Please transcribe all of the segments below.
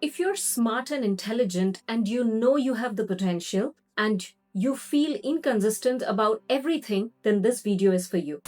If you're smart and intelligent and you know you have the potential and you feel inconsistent about everything, then this video is for you.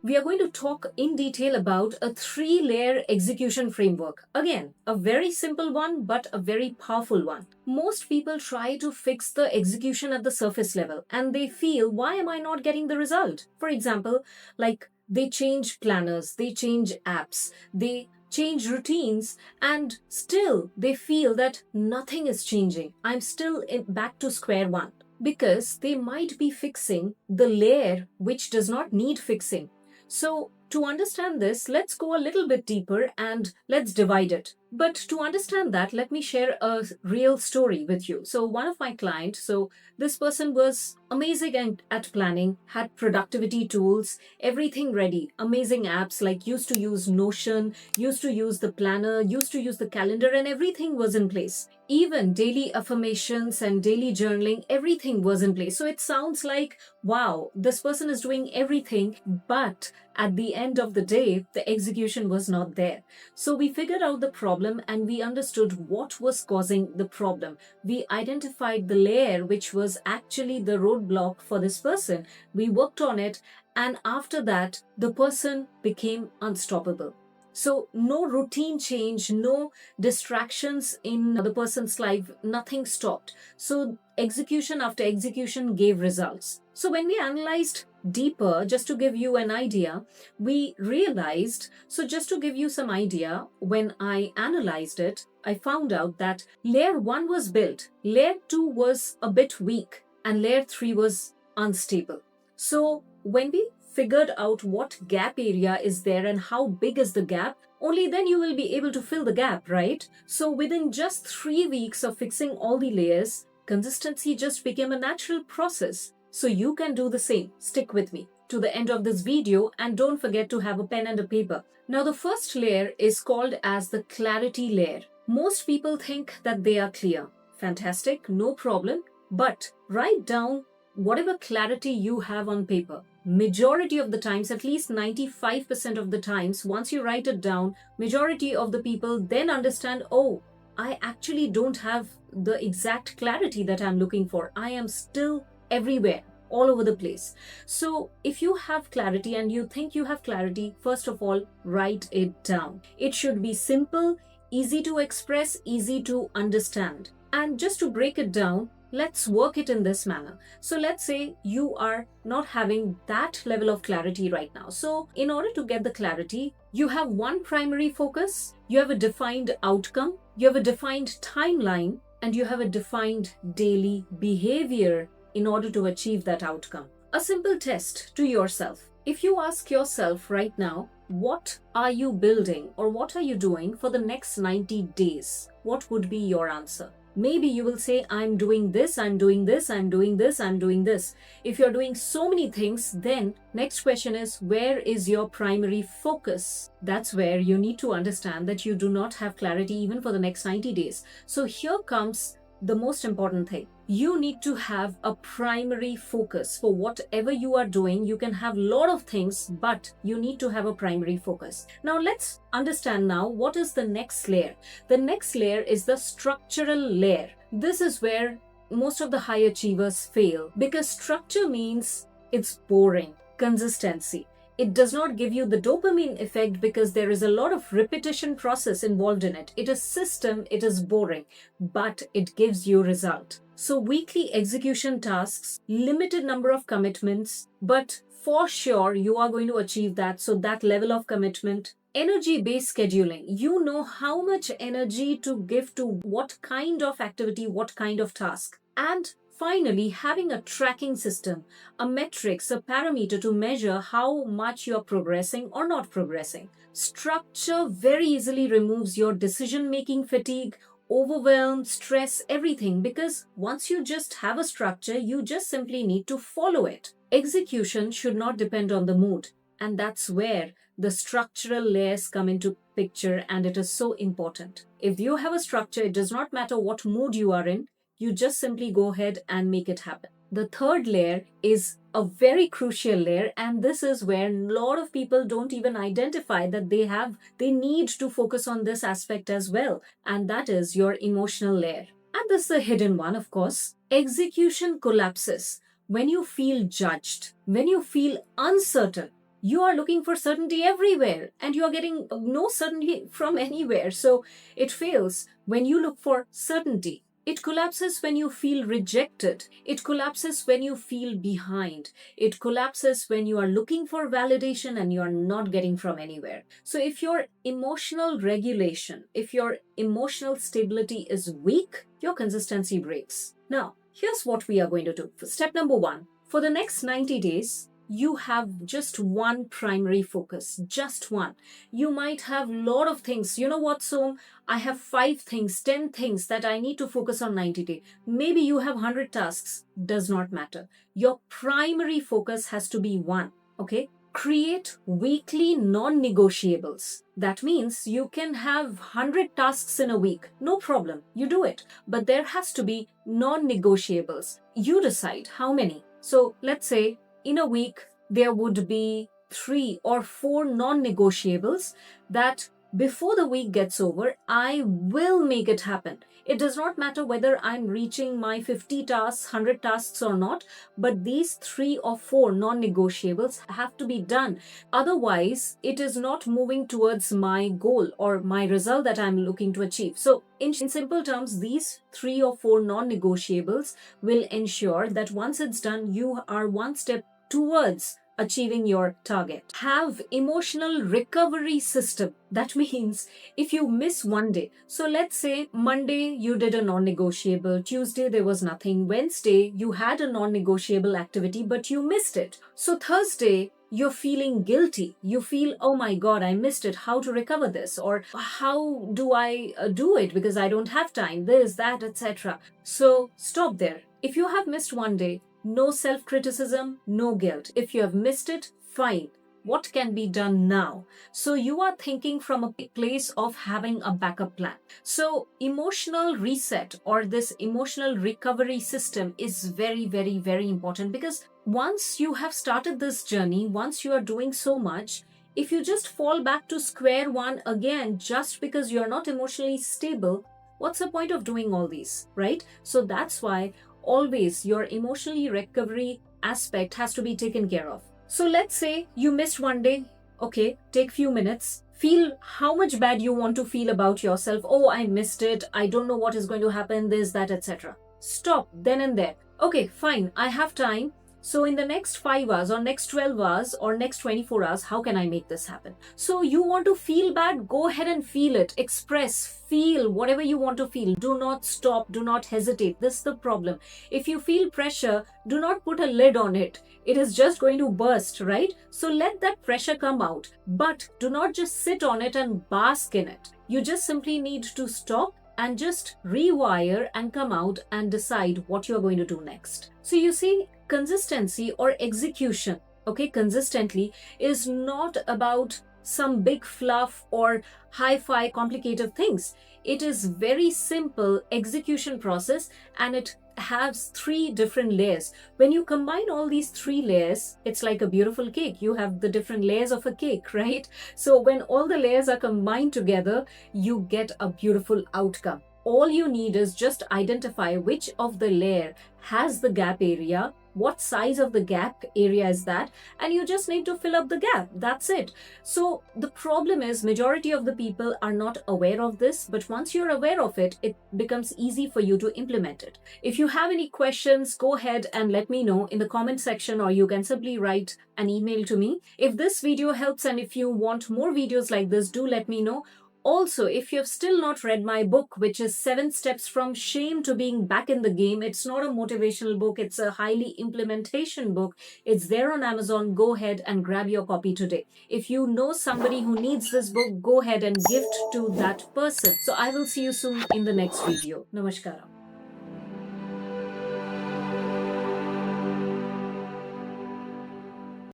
We are going to talk in detail about a 3-layer execution framework. Again, a very simple one, but a very powerful one. Most people try to fix the execution at the surface level and they feel, why am I not getting the result? For example, like they change planners, they change apps, they change routines, and still they feel that nothing is changing. I'm still back to square one because they might be fixing the layer which does not need fixing. So to understand this, let's go a little bit deeper and let's divide it. But to understand that, let me share a real story with you. So one of my clients, this person was amazing at planning, had productivity tools, everything ready, amazing apps, like used to use Notion, used to use the planner, used to use the calendar, and everything was in place. Even daily affirmations and daily journaling, everything was in place. So it sounds like, wow, this person is doing everything, but at the end of the day, the execution was not there. So we figured out the problem and we understood what was causing the problem. We identified the layer which was actually the roadblock for this person. We worked on it, and after that, the person became unstoppable. So no routine change, no distractions in the person's life, nothing stopped. So execution after execution gave results. So when we analyzed deeper, just to give you an idea, we realized, so just to give you some idea, when I analyzed it, I found out that layer 1 was built, layer 2 was a bit weak, and layer 3 was unstable. So when we figured out what gap area is there and how big is the gap, only then you will be able to fill the gap, right? So within just 3 weeks of fixing all the layers, consistency just became a natural process. So you can do the same. Stick with me to the end of this video and don't forget to have a pen and a paper. Now the first layer is called as the clarity layer. Most people think that they are clear. Fantastic, no problem. But write down whatever clarity you have on paper. Majority of the times, at least 95% of the times, once you write it down, majority of the people then understand, oh, I actually don't have the exact clarity that I'm looking for. I am still everywhere, all over the place. So if you have clarity and you think you have clarity, first of all, write it down. It should be simple, easy to express, easy to understand. And just to break it down, let's work it in this manner. So let's say you are not having that level of clarity right now. So in order to get the clarity, you have one primary focus, you have a defined outcome, you have a defined timeline, and you have a defined daily behavior in order to achieve that outcome. A simple test to yourself. If you ask yourself right now, what are you building or what are you doing for the next 90 days? What would be your answer? Maybe you will say, I'm doing this, I'm doing this, I'm doing this, I'm doing this. If you're doing so many things, then next question is, where is your primary focus? That's where you need to understand that you do not have clarity even for the next 90 days. So here comes the most important thing. You need to have a primary focus for whatever you are doing. You can have a lot of things, but you need to have a primary focus. Now let's understand now what is the next layer. The next layer is the structural layer. This is where most of the high achievers fail because structure means it's boring. Consistency. It does not give you the dopamine effect because there is a lot of repetition process involved in it. It is system, it is boring, but it gives you result. So weekly execution tasks, limited number of commitments, but for sure you are going to achieve that. So that level of commitment. Energy-based scheduling. You know how much energy to give to what kind of activity, what kind of task. And finally, having a tracking system, a metrics, a parameter to measure how much you're progressing or not progressing. Structure very easily removes your decision-making fatigue, overwhelm, stress, everything, because once you just have a structure, you just simply need to follow it. Execution should not depend on the mood, and that's where the structural layers come into picture, and it is so important. If you have a structure, it does not matter what mood you are in, you just simply go ahead and make it happen. The third layer is a very crucial layer, and this is where a lot of people don't even identify that they need to focus on this aspect as well, and that is your emotional layer. And this is a hidden one, of course. Execution collapses when you feel judged, when you feel uncertain. You are looking for certainty everywhere and you are getting no certainty from anywhere. So it fails when you look for certainty. It collapses when you feel rejected. It collapses when you feel behind. It collapses when you are looking for validation and you are not getting from anywhere. So if your emotional regulation, if your emotional stability is weak, your consistency breaks. Now, here's what we are going to do. Step number 1, for the next 90 days, you have just one primary focus, just one. You might have a lot of things. You know what, Som? I have 5 things, 10 things that I need to focus on 90 days. Maybe you have 100 tasks, does not matter. Your primary focus has to be one, okay? Create weekly non-negotiables. That means you can have 100 tasks in a week, no problem, you do it. But there has to be non-negotiables. You decide how many. So let's say in a week, there would be 3 or 4 non-negotiables that before the week gets over, I will make it happen. It does not matter whether I'm reaching my 50 tasks, 100 tasks or not, but these 3 or 4 non-negotiables have to be done. Otherwise, it is not moving towards my goal or my result that I'm looking to achieve. So in simple terms, these 3 or 4 non-negotiables will ensure that once it's done, you are one step towards achieving your target. Have emotional recovery system. That means if you miss one day, so let's say Monday you did a non-negotiable, Tuesday there was nothing, Wednesday you had a non-negotiable activity but you missed it. So Thursday you're feeling guilty. You feel, oh my God, I missed it. How to recover this? Or how do I do it because I don't have time, this, that, etc. So stop there. If you have missed one day, no self-criticism, no guilt. If you have missed it, fine. What can be done now? So you are thinking from a place of having a backup plan. So emotional reset or this emotional recovery system is very, very, very important, because once you have started this journey, once you are doing so much, if you just fall back to square one again just because you're not emotionally stable, what's the point of doing all these, right? So that's why always your emotionally recovery aspect has to be taken care of. So let's say you missed one day. Okay, take few minutes. Feel how much bad you want to feel about yourself. Oh, I missed it. I don't know what is going to happen, this, that, etc. Stop then and there. Okay, fine. I have time. So in the next 5 hours or next 12 hours or next 24 hours, how can I make this happen? So you want to feel bad? Go ahead and feel it. Express, feel whatever you want to feel. Do not stop. Do not hesitate. This is the problem. If you feel pressure, do not put a lid on it. It is just going to burst, right? So let that pressure come out. But do not just sit on it and bask in it. You just simply need to stop and just rewire and come out and decide what you're going to do next. So you see, consistency or execution, okay, consistently is not about some big fluff or hi-fi complicated things. It is very simple execution process, and it has 3 different layers. When you combine all these 3 layers, it's like a beautiful cake. You have the different layers of a cake, right? So when all the layers are combined together, you get a beautiful outcome. All you need is just identify which of the layer has the gap area, what size of the gap area is that, and you just need to fill up the gap. That's it. So the problem is majority of the people are not aware of this, but once you're aware of it, it becomes easy for you to implement it. If you have any questions, go ahead and let me know in the comment section, or you can simply write an email to me. If this video helps and if you want more videos like this, do let me know. Also, if you have still not read my book, which is 7 Steps from Shame to Being Back in the Game, it's not a motivational book, it's a highly implementation book. It's there on Amazon. Go ahead and grab your copy today. If you know somebody who needs this book, go ahead and gift to that person. So I will see you soon in the next video. Namaskaram.